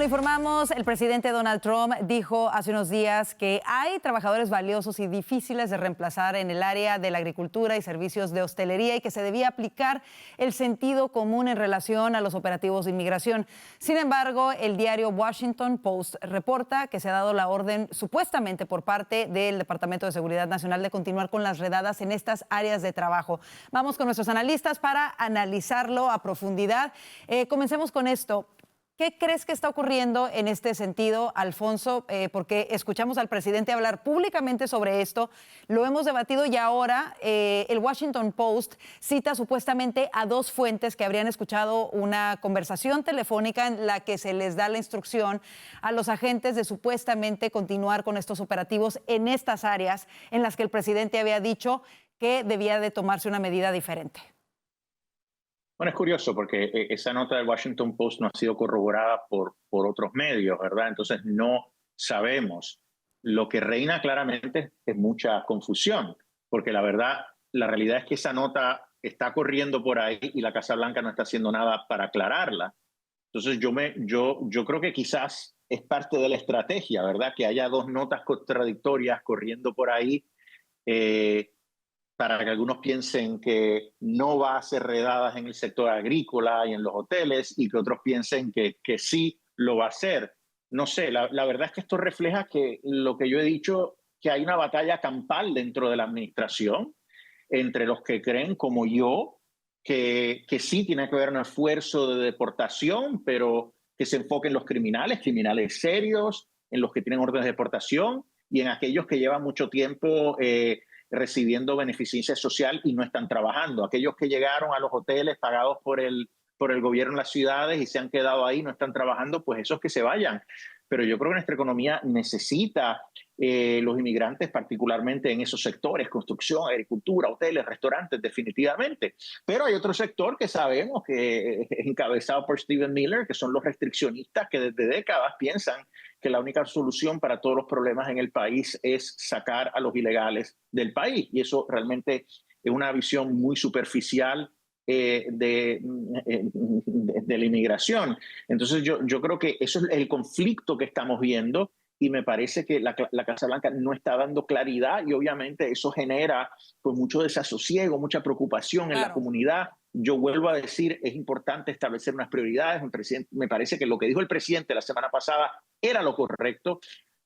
informamos, el presidente Donald Trump dijo hace unos días que hay trabajadores valiosos y difíciles de reemplazar en el área de la agricultura y servicios de hostelería y que se debía aplicar el sentido común en relación a los operativos de inmigración. Sin embargo, el diario Washington Post reporta que se ha dado la orden supuestamente por parte del Departamento de Seguridad Nacional de continuar con las redadas en estas áreas de trabajo. Vamos con nuestros analistas para analizarlo a profundidad. Comencemos con esto. ¿Qué crees que está ocurriendo en este sentido, Alfonso? Porque escuchamos al presidente hablar públicamente sobre esto, lo hemos debatido y ahora el Washington Post cita supuestamente a dos fuentes que habrían escuchado una conversación telefónica en la que se les da la instrucción a los agentes de supuestamente continuar con estos operativos en estas áreas en las que el presidente había dicho que debía de tomarse una medida diferente. Bueno, es curioso porque esa nota del Washington Post no ha sido corroborada por otros medios, ¿verdad? Entonces no sabemos. Lo que reina claramente es mucha confusión, porque la realidad es que esa nota está corriendo por ahí y la Casa Blanca no está haciendo nada para aclararla. Entonces yo creo que quizás es parte de la estrategia, ¿verdad? Que haya dos notas contradictorias corriendo por ahí, para que algunos piensen que no va a hacer redadas en el sector agrícola y en los hoteles y que otros piensen que sí lo va a hacer. No sé, la verdad es que esto refleja que lo que yo he dicho, que hay una batalla campal dentro de la administración entre los que creen, como yo, que sí tiene que haber un esfuerzo de deportación, pero que se enfoque en los criminales serios, en los que tienen órdenes de deportación y en aquellos que llevan mucho tiempo recibiendo beneficencia social y no están trabajando. Aquellos que llegaron a los hoteles pagados por el gobierno en las ciudades y se han quedado ahí, no están trabajando, pues esos que se vayan. Pero yo creo que nuestra economía necesita los inmigrantes, particularmente en esos sectores, construcción, agricultura, hoteles, restaurantes, definitivamente. Pero hay otro sector que sabemos que es encabezado por Stephen Miller, que son los restriccionistas que desde décadas piensan que la única solución para todos los problemas en el país es sacar a los ilegales del país. Y eso realmente es una visión muy superficial de la inmigración. Entonces yo creo que eso es el conflicto que estamos viendo y me parece que la Casa Blanca no está dando claridad y obviamente eso genera pues mucho desasosiego, mucha preocupación en la comunidad. Yo vuelvo a decir, es importante establecer unas prioridades. Me parece que lo que dijo el presidente la semana pasada era lo correcto.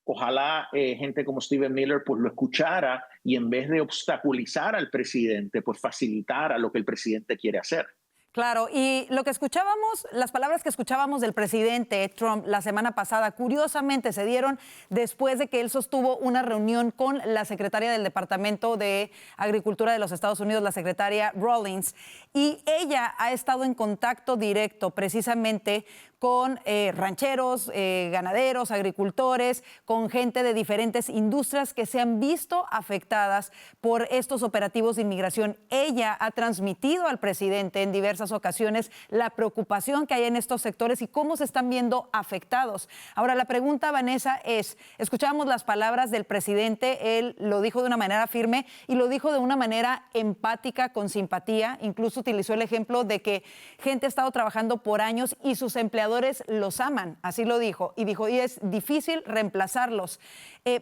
Ojalá gente como Stephen Miller pues lo escuchara y en vez de obstaculizar al presidente, pues facilitara lo que el presidente quiere hacer. Claro, y lo que escuchábamos, las palabras que escuchábamos del presidente Trump la semana pasada, curiosamente se dieron después de que él sostuvo una reunión con la secretaria del Departamento de Agricultura de los Estados Unidos, la secretaria Rawlings, y ella ha estado en contacto directo precisamente con rancheros, ganaderos, agricultores, con gente de diferentes industrias que se han visto afectadas por estos operativos de inmigración. Ella ha transmitido al presidente en diversas ocasiones la preocupación que hay en estos sectores y cómo se están viendo afectados. Ahora, la pregunta, Vanessa, es, escuchamos las palabras del presidente, él lo dijo de una manera firme y lo dijo de una manera empática, con simpatía, incluso utilizó el ejemplo de que gente ha estado trabajando por años y sus empleadores los aman, así lo dijo, y dijo, y es difícil reemplazarlos.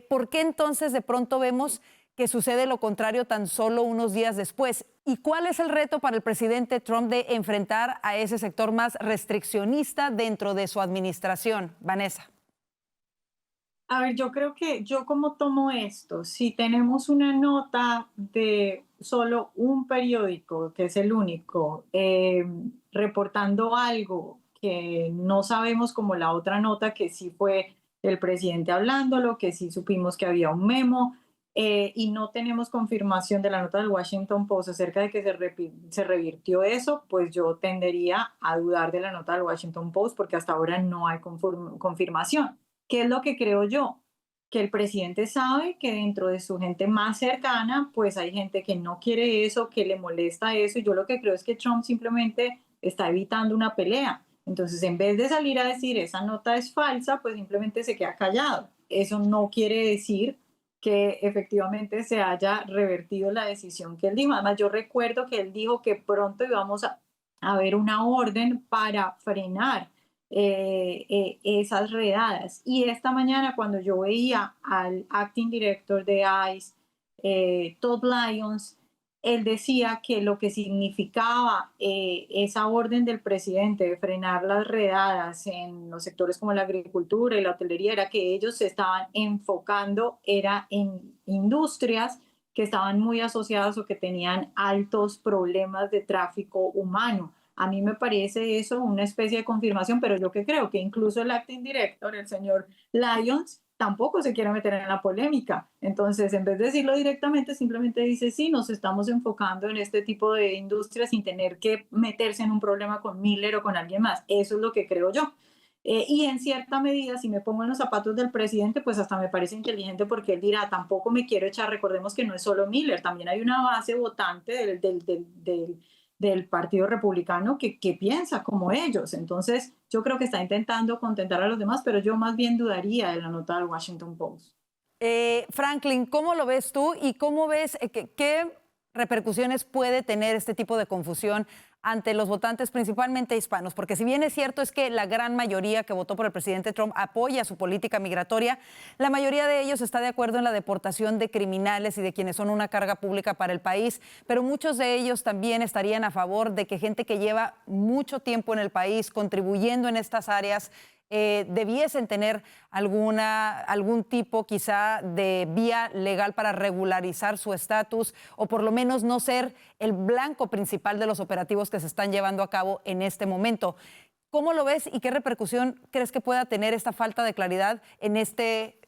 ¿Por qué entonces de pronto vemos que sucede lo contrario tan solo unos días después? ¿Y cuál es el reto para el presidente Trump de enfrentar a ese sector más restriccionista dentro de su administración? Vanessa. A ver, yo creo que yo como tomo esto, si tenemos una nota de solo un periódico, que es el único, reportando algo que no sabemos, como la otra nota que sí fue el presidente hablándolo, que sí supimos que había un memo, y no tenemos confirmación de la nota del Washington Post acerca de que se revirtió eso, pues yo tendería a dudar de la nota del Washington Post porque hasta ahora no hay confirmación. ¿Qué es lo que creo yo? Que el presidente sabe que dentro de su gente más cercana, pues hay gente que no quiere eso, que le molesta eso, y yo lo que creo es que Trump simplemente está evitando una pelea. Entonces, en vez de salir a decir esa nota es falsa, pues simplemente se queda callado. Eso no quiere decir que efectivamente se haya revertido la decisión que él dijo. Además, yo recuerdo que él dijo que pronto íbamos a ver una orden para frenar esas redadas. Y esta mañana cuando yo veía al acting director de ICE, Todd Lyons, él decía que lo que significaba esa orden del presidente de frenar las redadas en los sectores como la agricultura y la hotelería era que ellos se estaban enfocando era en industrias que estaban muy asociadas o que tenían altos problemas de tráfico humano. A mí me parece eso una especie de confirmación, pero yo que creo que incluso el acting director, el señor Lyons, tampoco se quiere meter en la polémica. Entonces, en vez de decirlo directamente, simplemente dice, sí, nos estamos enfocando en este tipo de industria sin tener que meterse en un problema con Miller o con alguien más. Eso es lo que creo yo. Y en cierta medida, si me pongo en los zapatos del presidente, pues hasta me parece inteligente porque él dirá, tampoco me quiero echar, recordemos que no es solo Miller, también hay una base votante del Partido Republicano que piensa como ellos. Entonces, yo creo que está intentando contentar a los demás, pero yo más bien dudaría de la nota del Washington Post. Franklin, ¿cómo lo ves tú y cómo ves qué repercusiones puede tener este tipo de confusión ante los votantes, principalmente hispanos? Porque si bien es cierto es que la gran mayoría que votó por el presidente Trump apoya su política migratoria, la mayoría de ellos está de acuerdo en la deportación de criminales y de quienes son una carga pública para el país, pero muchos de ellos también estarían a favor de que gente que lleva mucho tiempo en el país contribuyendo en estas áreas debiesen tener algún tipo quizá de vía legal para regularizar su estatus o por lo menos no ser el blanco principal de los operativos que se están llevando a cabo en este momento. ¿Cómo lo ves y qué repercusión crees que pueda tener esta falta de claridad en este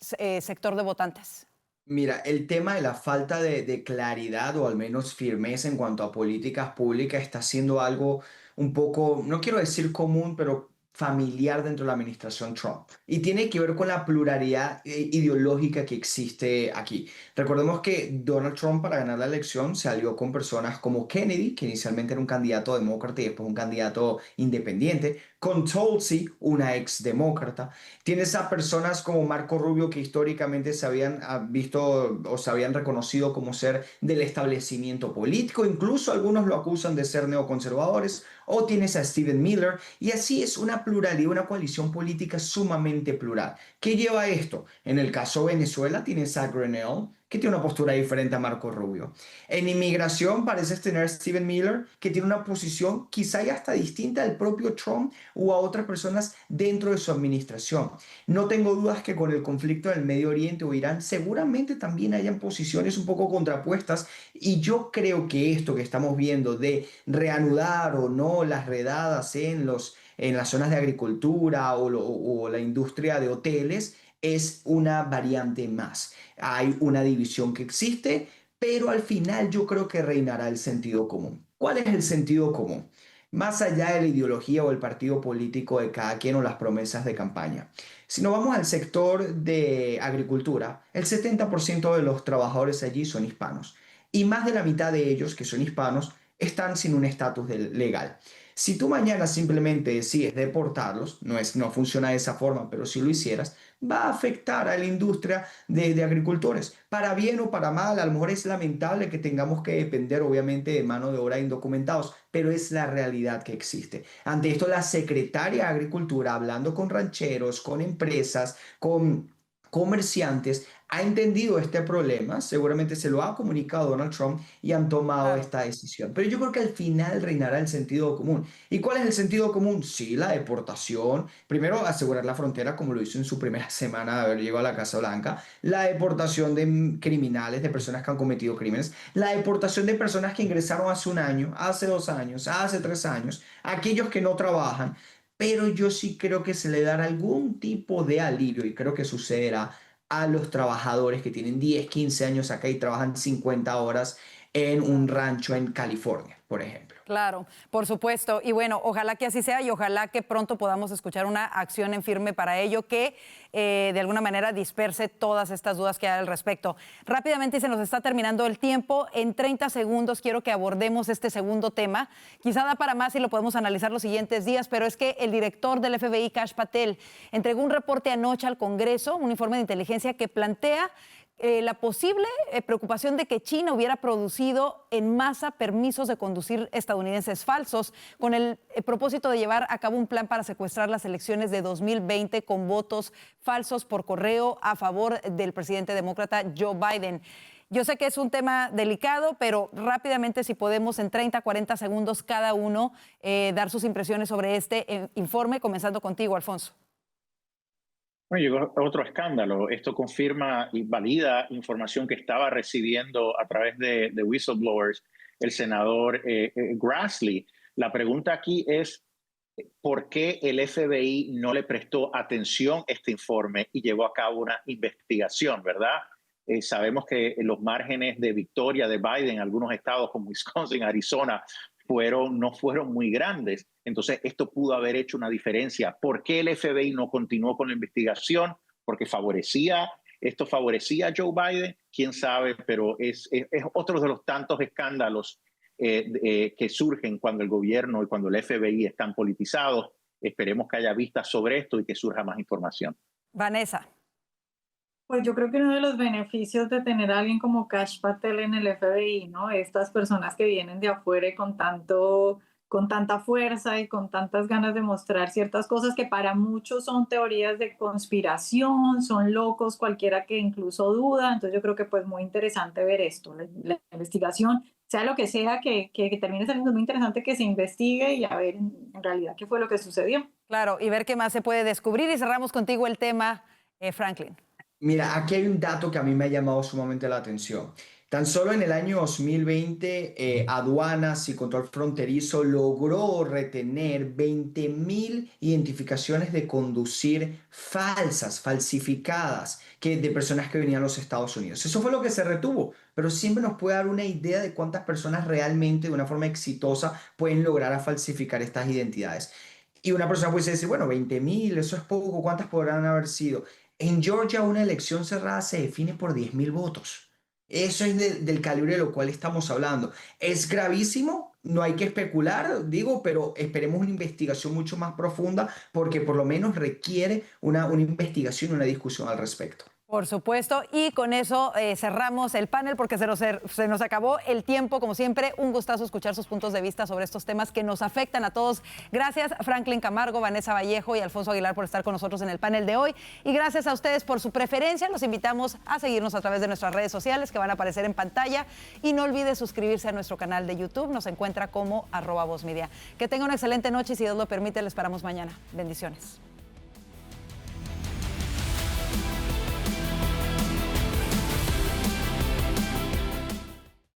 sector de votantes? Mira, el tema de la falta de claridad o al menos firmeza en cuanto a políticas públicas está siendo algo un poco, no quiero decir común, pero familiar dentro de la administración Trump. Y tiene que ver con la pluralidad ideológica que existe aquí. Recordemos que Donald Trump para ganar la elección se alió con personas como Kennedy, que inicialmente era un candidato demócrata y después un candidato independiente, con Tulsi, una ex demócrata. Tienes a personas como Marco Rubio que históricamente se habían visto o se habían reconocido como ser del establecimiento político, incluso algunos lo acusan de ser neoconservadores, o tienes a Stephen Miller, y así es una pluralidad, una coalición política sumamente plural. ¿Qué lleva a esto? En el caso de Venezuela tienes a Grenell, que tiene una postura diferente a Marco Rubio. En inmigración pareces tener a Stephen Miller, que tiene una posición quizá ya hasta distinta al propio Trump o a otras personas dentro de su administración. No tengo dudas que con el conflicto del Medio Oriente o Irán seguramente también hayan posiciones un poco contrapuestas y yo creo que esto que estamos viendo de reanudar o no las redadas en las zonas de agricultura o la industria de hoteles es una variante más. Hay una división que existe, pero al final yo creo que reinará el sentido común. ¿Cuál es el sentido común? Más allá de la ideología o el partido político de cada quien o las promesas de campaña. Si nos vamos al sector de agricultura, el 70% de los trabajadores allí son hispanos y más de la mitad de ellos, que son hispanos, están sin un estatus legal. Si tú mañana simplemente decides deportarlos, no funciona de esa forma, pero si lo hicieras, va a afectar a la industria de agricultores. Para bien o para mal, a lo mejor es lamentable que tengamos que depender obviamente de mano de obra indocumentados, pero es la realidad que existe. Ante esto, la secretaria de Agricultura, hablando con rancheros, con empresas, con comerciantes, ha entendido este problema, seguramente se lo ha comunicado a Donald Trump y han tomado esta decisión. Pero yo creo que al final reinará el sentido común. ¿Y cuál es el sentido común? Sí, la deportación. Primero, asegurar la frontera, como lo hizo en su primera semana de haber llegado a la Casa Blanca. La deportación de criminales, de personas que han cometido crímenes. La deportación de personas que ingresaron hace un año, hace 2 años, hace 3 años. Aquellos que no trabajan. Pero yo sí creo que se le dará algún tipo de alivio y creo que sucederá a los trabajadores que tienen 10, 15 años acá y trabajan 50 horas en un rancho en California, por ejemplo. Claro, por supuesto. Y bueno, ojalá que así sea y ojalá que pronto podamos escuchar una acción en firme para ello que de alguna manera disperse todas estas dudas que hay al respecto. Rápidamente se nos está terminando el tiempo. En 30 segundos quiero que abordemos este segundo tema. Quizá da para más y lo podemos analizar los siguientes días, pero es que el director del FBI, Kash Patel, entregó un reporte anoche al Congreso, un informe de inteligencia que plantea la posible preocupación de que China hubiera producido en masa permisos de conducir estadounidenses falsos con el propósito de llevar a cabo un plan para secuestrar las elecciones de 2020 con votos falsos por correo a favor del presidente demócrata Joe Biden. Yo sé que es un tema delicado, pero rápidamente, si podemos, en 30, 40 segundos cada uno, dar sus impresiones sobre este informe, comenzando contigo, Alfonso. Bueno, llegó otro escándalo. Esto confirma y valida información que estaba recibiendo a través de whistleblowers el senador Grassley. La pregunta aquí es, ¿por qué el FBI no le prestó atención a este informe y llevó a cabo una investigación, verdad? Sabemos que los márgenes de victoria de Biden en algunos estados como Wisconsin, Arizona, no fueron muy grandes. Entonces, esto pudo haber hecho una diferencia. ¿Por qué el FBI no continuó con la investigación? Porque esto favorecía a Joe Biden, quién sabe, pero es otro de los tantos escándalos que surgen cuando el gobierno y cuando el FBI están politizados. Esperemos que haya vistas sobre esto y que surja más información. Vanessa. Pues yo creo que uno de los beneficios de tener a alguien como Kash Patel en el FBI, ¿no? Estas personas que vienen de afuera y con tanta fuerza y con tantas ganas de mostrar ciertas cosas que para muchos son teorías de conspiración, son locos, cualquiera que incluso duda. Entonces yo creo que pues muy interesante ver esto, la investigación, sea lo que sea, que termine saliendo muy interesante que se investigue y a ver en realidad qué fue lo que sucedió. Claro, y ver qué más se puede descubrir. Y cerramos contigo el tema, Franklin. Mira, aquí hay un dato que a mí me ha llamado sumamente la atención. Tan solo en el año 2020, aduanas y control fronterizo logró retener 20.000 identificaciones de conducir falsificadas, de personas que venían a los Estados Unidos. Eso fue lo que se retuvo, pero siempre nos puede dar una idea de cuántas personas realmente, de una forma exitosa, pueden lograr a falsificar estas identidades. Y una persona puede decir, bueno, 20.000, eso es poco, ¿cuántas podrán haber sido? En Georgia, una elección cerrada se define por 10.000 votos. Eso es del calibre de lo cual estamos hablando. Es gravísimo, no hay que especular, digo, pero esperemos una investigación mucho más profunda porque por lo menos requiere una investigación y una discusión al respecto. Por supuesto, y con eso cerramos el panel porque se nos acabó el tiempo. Como siempre, un gustazo escuchar sus puntos de vista sobre estos temas que nos afectan a todos. Gracias, Franklin Camargo, Vanessa Vallejo y Alfonso Aguilar, por estar con nosotros en el panel de hoy. Y gracias a ustedes por su preferencia. Los invitamos a seguirnos a través de nuestras redes sociales que van a aparecer en pantalla. Y no olvide suscribirse a nuestro canal de YouTube. Nos encuentra como @VozMedia. Que tenga una excelente noche y si Dios lo permite, les esperamos mañana. Bendiciones.